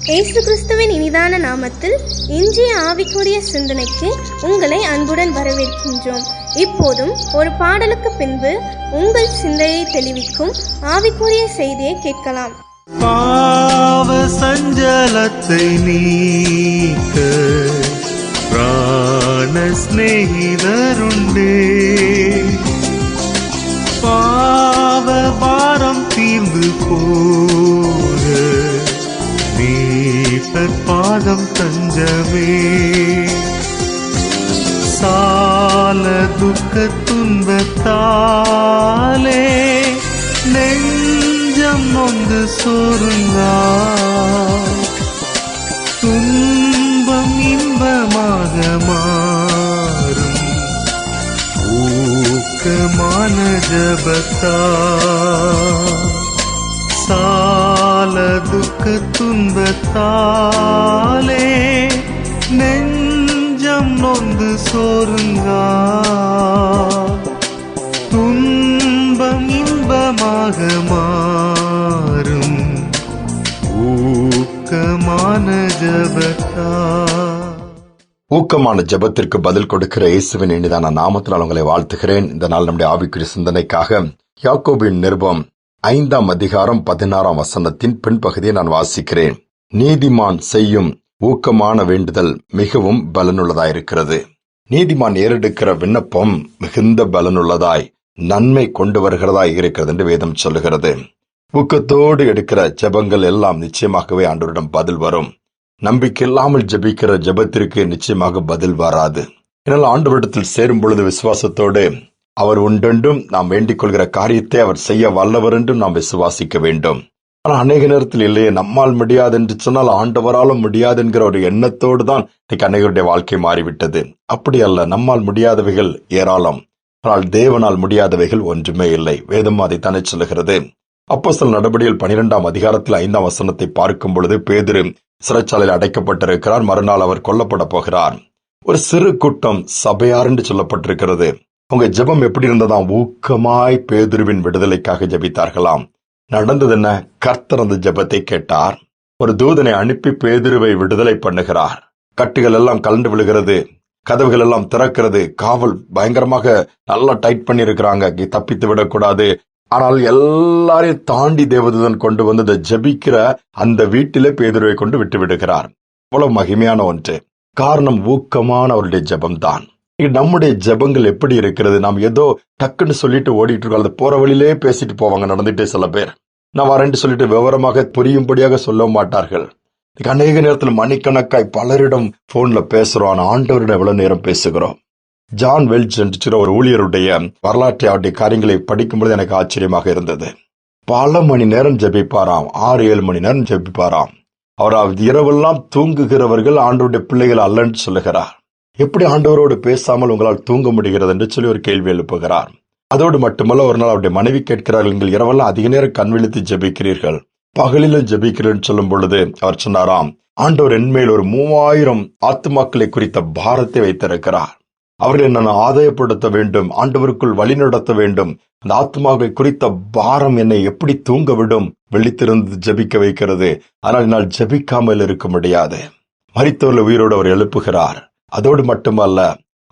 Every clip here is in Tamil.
இயேசு கிறிஸ்துவின் இனிதான நாமத்தில் இன்றைய ஆவிக்குரிய சிந்தனைக்கு உங்களை அன்புடன் வரவேற்கின்றோம். இப்போதும் ஒரு பாடலுக்கு பின்பு உங்கள் சிந்தையை தெளிவிக்கும் ஆவிக்குரிய செய்தியை கேட்கலாம். பாவ சஞ்சலத்தை நீக்க பிராண ஸ்நேகிதருண்டே, பாவ பாரம் தீர்ந்து போக மீட்பர் பாதம் தஞ்சமே. சால துக்க துன்பத்தாலே நெஞ்சம் நொந்து சோருங்கா, துன்பம் இன்பமாக மாறும் ஊக்கமான ஜபத்தா. சால துக்க துன்பத்தாலே நெஞ்சம் நொந்து சோருங்கா, துன்பம் இன்பமாக மாறும் ஊக்கமான ஜபத்தா. ஊக்கமான ஜெபத்திற்கு பதில் கொடுக்கிற இயேசுவின் இனிதான நாமத்தினால் உங்களை வாழ்த்துகிறேன். இந்த நாள் நம்முடைய ஆவிக்குரிய சிந்தனைக்காக யாக்கோபின் நிருபம் 5ஆம் அதிகாரம் 16ஆம் வசனத்தின் பின்பகுதியை நான் வாசிக்கிறேன். நீதிமான் செய்யும் ஊக்கமான வேண்டுதல் மிகவும் பலனுள்ளதாயிருக்கிறது. நீதிமான் ஏறெடுக்கிற விண்ணப்பம் மிகுந்த பலனுள்ளதாய் நன்மை கொண்டு வருகிறதாய் இருக்கிறது என்று வேதம் சொல்லுகிறது. ஊக்கத்தோடு எடுக்கிற ஜெபங்கள் எல்லாம் நிச்சயமாகவே ஆண்டவரிடம் பதில் வரும். நம்பிக்கை இல்லாமல் ஜெபிக்கிற ஜெபத்திற்கு நிச்சயமாக பதில் வராது. என்னால் ஆண்டவரிடத்தில் சேரும் பொழுது விசுவாசத்தோடு அவர் உண்டென்றும் நாம் வேண்டிக் கொள்கிற காரியத்தை அவர் செய்ய வல்லவர் என்றும் நாம் விசுவாசிக்க வேண்டும். ஆனால் அநேக நேரத்தில் இல்லையே, நம்மால் முடியாது என்று சொன்னால் ஆண்டவராலும் முடியாது என்கிற ஒரு எண்ணத்தோடு தான் இன்னைக்கு அநேகருடைய வாழ்க்கை மாறிவிட்டது. அப்படி அல்ல, நம்மால் முடியாதவைகள் ஏராளம், ஆனால் தேவனால் முடியாதவைகள் ஒன்றுமே இல்லை. வேதம் அதைத்தானே சொல்லுகிறது. அப்போஸ்தலர் நடபடிகள் 12ஆம் அதிகாரத்தில் 5ஆம் வசனத்தை பார்க்கும் பொழுது பேதுரு சிறைச்சாலையில் அடைக்கப்பட்டிருக்கிறார். மறுநாள் அவர் கொல்லப்பட போகிறார். ஒரு சிறு கூட்டம் சபையார் என்று சொல்லப்பட்டிருக்கிறது. அவங்க ஜெபம் எப்படி இருந்ததாம்? ஊக்கமாய் பேதுருவின் விடுதலைக்காக ஜெபித்தார்களாம். நடந்தது என்ன? கர்த்தர் அந்த ஜெபத்தை கேட்டார். ஒரு தூதனை அனுப்பி பேதுருவை விடுதலை பண்ணுகிறார். கட்டுகள் எல்லாம் கலண்டு விழுகிறது, கதவுகள் எல்லாம் திறக்கிறது. காவல் பயங்கரமாக நல்லா டைட் பண்ணி இருக்கிறாங்க, தப்பித்து விடக்கூடாது. ஆனால் எல்லாரையும் தாண்டி தேவதூதன் கொண்டு வந்து ஜெபிக்கிற அந்த வீட்டிலே பேதுருவை கொண்டு விட்டு விடுகிறார். அவ்வளவு மகிமையான ஒன்று. காரணம் ஊக்கமான அவருடைய ஜெபம்தான். நம்முடைய ஜெபங்கள் எப்படி இருக்கிறது? நாம் ஏதோ டக்குன்னு சொல்லிட்டு ஓடிட்டு இருக்கோம். அது போற வழியிலே பேசிட்டு போவாங்க நடந்துட்டே. சில பேர் நான் வரேன்னு சொல்லிட்டு விவரமாக புரியும்படியாக சொல்ல மாட்டார்கள். அநேக நேரத்தில் மணிக்கணக்காய் பலரிடம் போன்ல பேசுறோம். ஆண்டவரிடம் எவ்வளவு நேரம் பேசுகிறோம்? ஜான் வெல்ச் என்ற ஒரு ஊழியருடைய வரலாற்றை அவருடைய காரியங்களை படிக்கும்போது எனக்கு ஆச்சரியமாக இருந்தது. பல மணி நேரம் ஜெபிப்பாராம், 6-7 மணி நேரம் ஜெபிப்பாராம். அவர் இரவெல்லாம் தூங்குகிறவர்கள் ஆண்டவருடைய பிள்ளைகள் அல்லன்னு சொல்லுகிறார். எப்படி ஆண்டவரோடு பேசாமல் உங்களால் தூங்க முடிகிறது என்று சொல்லி ஒரு கேள்வி எழுப்புகிறார். அதோடு மட்டுமல்ல, ஒரு நாள் அவருடைய மனைவி கேட்கிறார்கள், நீங்கள் இரவெல்லாம் அதிக நேரம் கண் விழித்து ஜெபிக்கிறீர்கள், பகலிலும் ஜெபிக்கிறேன்னு சொல்லும் பொழுது அவர் சொன்னாராம், ஆண்டவர் என்மேல் ஒரு 3000 ஆத்துமாக்களை குறித்த பாரத்தை வைத்திருக்கிறார். அவர்களை நான் ஆதாயப்படுத்த வேண்டும், ஆண்டவருக்குள் வழி நடத்த வேண்டும். அந்த ஆத்மாவை குறித்த பாரம் என்னை எப்படி தூங்க விடும்? விழித்திருந்து ஜெபிக்க வைக்கிறது. ஆனால் என்னால் ஜெபிக்காமல் இருக்க முடியாது. மரித்தவர்கள் உயிரோடு அவர் எழுப்புகிறார். அதோடு மட்டுமல்ல,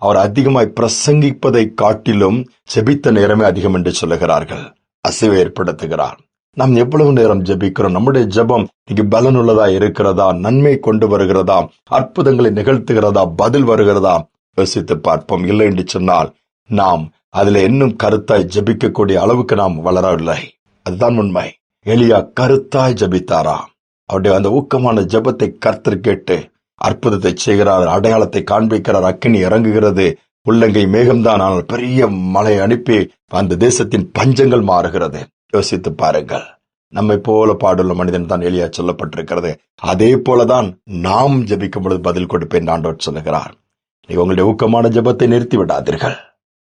அவர் அதிகமாய் பிரசங்கிப்பதை காட்டிலும் ஜெபித்த நேரமே அதிகம் என்று சொல்லுகிறார்கள். அசைவை ஏற்படுத்துகிறார். நாம் எவ்வளவு நேரம் ஜெபிக்கிறோம்? நம்முடைய ஜெபம் இங்கு பலனுள்ளதா இருக்கிறதா? நன்மை கொண்டு வருகிறதா? அற்புதங்களை நிகழ்த்துகிறதா? பதில் வருகிறதா? யோசித்து பார்ப்போம். இல்லை என்று சொன்னால் நாம் அதுல இன்னும் கருத்தாய் ஜெபிக்கக்கூடிய அளவுக்கு நாம் வளரவில்லை. அதுதான் உண்மை. எலியா கருத்தாய் ஜெபித்தாரா? அவருடைய அந்த ஊக்கமான ஜெபத்தை கர்த்தர் கேட்டு அற்புதத்தை செய்கிறார், அடையாளத்தை காண்பிக்கிறார். அக்கினி இறங்குகிறது, உள்ளங்கை மேகம்தான், ஆனால் பெரிய மழை அனுப்பி அந்த தேசத்தின் பஞ்சங்கள் மாறுகிறது. யோசித்து பாருங்கள். நம்மை போல பாடுள்ள மனிதன் தான் எலியா சொல்லப்பட்டிருக்கிறது. அதே போலதான் நாம் ஜெபிக்கும் பொழுது பதில் கொடுப்பேன் ஆண்டவர் சொல்லுகிறார். உங்களுடைய ஊக்கமான ஜெபத்தை நிறுத்தி விடாதீர்கள்.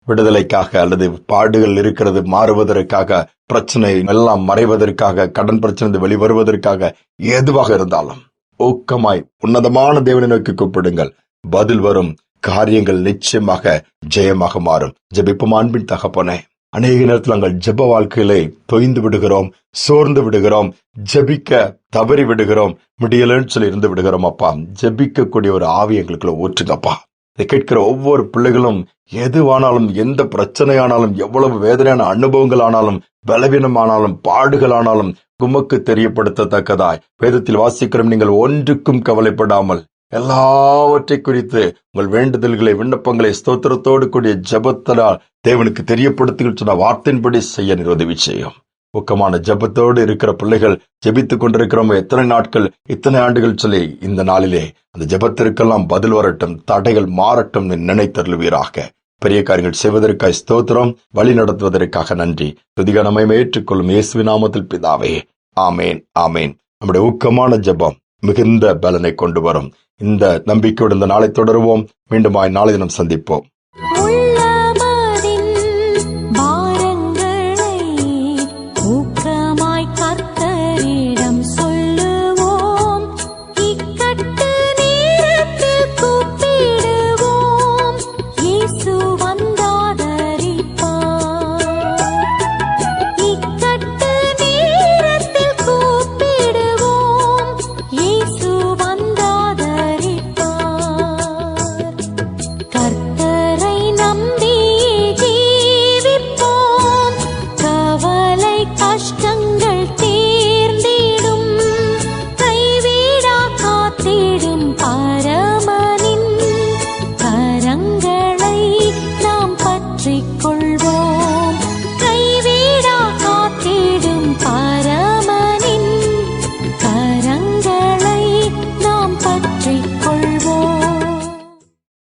விடுதலைக்காக அல்லது பாடுகள் இருக்கிறது மாறுவதற்காக, பிரச்சனை எல்லாம் மறைவதற்காக, கடன் பிரச்சனை வெளிவருவதற்காக, எதுவாக இருந்தாலும் ஊக்கமாய் உன்னதமான தேவனை நோக்கி கூப்பிடுங்கள். பதில் வரும். காரியங்கள் நிச்சயமாக ஜெயமாக மாறும். ஜெபிப்போம். அன்பின் தகப்பனே, அநேக நேரத்தில் நாங்கள் ஜெப வாழ்க்கையிலே தொய்ந்து விடுகிறோம், சோர்ந்து விடுகிறோம், ஜெபிக்க தவறி விடுகிறோம், முடியலன்னு சொல்லி இருந்து விடுகிறோம். அப்பா, ஜெபிக்கக்கூடிய ஒரு ஆவி எங்களுக்குள்ள ஊற்றுங்கப்பா. இதை கேட்கிற ஒவ்வொரு பிள்ளைகளும் எதுவானாலும், எந்த பிரச்சனையானாலும், எவ்வளவு வேதனையான அனுபவங்கள் ஆனாலும், பலவீனமானாலும், பாடுகளானாலும் உமக்கு தெரியப்படுத்தத்தக்கதாய் வேதத்தில் வாசிக்கிறோம், நீங்கள் ஒன்றுக்கும் கவலைப்படாமல் எல்லாவற்றை குறித்து உங்கள் வேண்டுதல்களை, விண்ணப்பங்களை ஸ்தோத்திரத்தோடு கூடிய ஜெபத்தினால் தேவனுக்கு தெரியப்படுத்துகிற சொன்ன வார்த்தையின்படி செய்ய உதவி செய்யும். ஊக்கமான ஜெபத்தோடு இருக்கிற பிள்ளைகள் ஜெபித்துக் கொண்டிருக்கிறோம். எத்தனை நாட்கள், இத்தனை ஆண்டுகள் சொல்லி இந்த நாளிலே அந்த ஜெபத்திற்கெல்லாம் பதில் வரட்டும், தடைகள் மாறட்டும் நினைத்தருளுவீராக. பெரிய காரியங்கள் செய்வதற்காக ஸ்தோத்திரம், வழி நடத்துவதற்காக நன்றி. துதிகனமை ஏற்றுக்கொள்ளும் இயேசுவின் நாமத்தில் பிதாவே, ஆமேன், ஆமேன். நம்முடைய ஊக்கமான ஜெபம் மிகுந்த பலனை கொண்டு வரும். இந்த நம்பிக்கையோடு இந்த நாளை தொடருவோம். மீண்டுமாய் நாளை தினம் சந்திப்போம்.